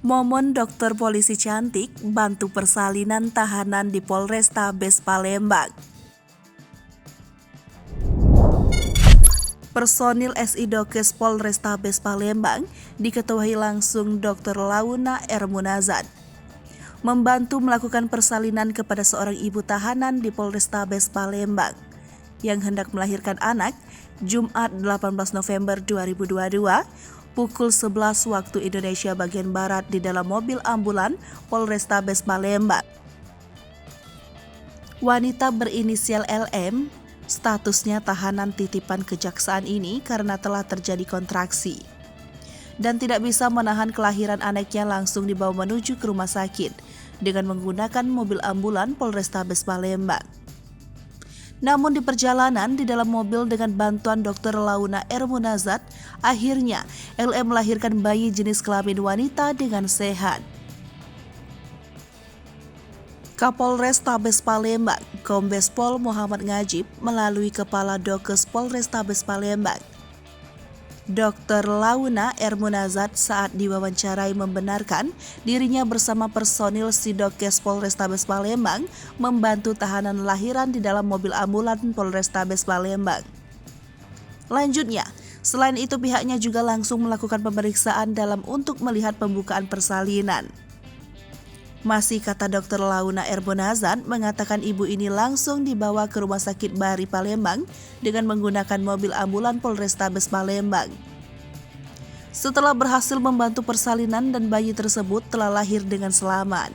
Momon dokter polisi cantik bantu persalinan tahanan di Polrestabes Palembang. Personil SI Dokes Polrestabes Palembang diketuai langsung Dr. Launa R. Munazat membantu melakukan persalinan kepada seorang ibu tahanan di Polrestabes Palembang yang hendak melahirkan anak Jumat 18 November 2022 pukul 11 waktu Indonesia bagian Barat di dalam mobil ambulan Polrestabes Palembang. Wanita berinisial LM, statusnya tahanan titipan kejaksaan ini karena telah terjadi kontraksi dan tidak bisa menahan kelahiran anaknya langsung dibawa menuju ke rumah sakit dengan menggunakan mobil ambulan Polrestabes Palembang. Namun di perjalanan di dalam mobil dengan bantuan Dr. Launa R. Munazat, akhirnya LM melahirkan bayi jenis kelamin wanita dengan sehat. Kapolres Tabes Palembang, Kombes Pol Muhammad Ngajib melalui Kepala Dokes Polrestabes Palembang, Dr. Launa R. Munazat saat diwawancarai membenarkan dirinya bersama personil Sidokes Polrestabes Palembang membantu tahanan lahiran di dalam mobil ambulan Polrestabes Palembang. Lanjutnya, selain itu pihaknya juga langsung melakukan pemeriksaan dalam untuk melihat pembukaan persalinan. Masih kata Dr. Launa R. Munazat mengatakan ibu ini langsung dibawa ke Rumah Sakit Bahri Palembang dengan menggunakan mobil ambulan Polrestabes Palembang. Setelah berhasil membantu persalinan dan bayi tersebut telah lahir dengan selamat.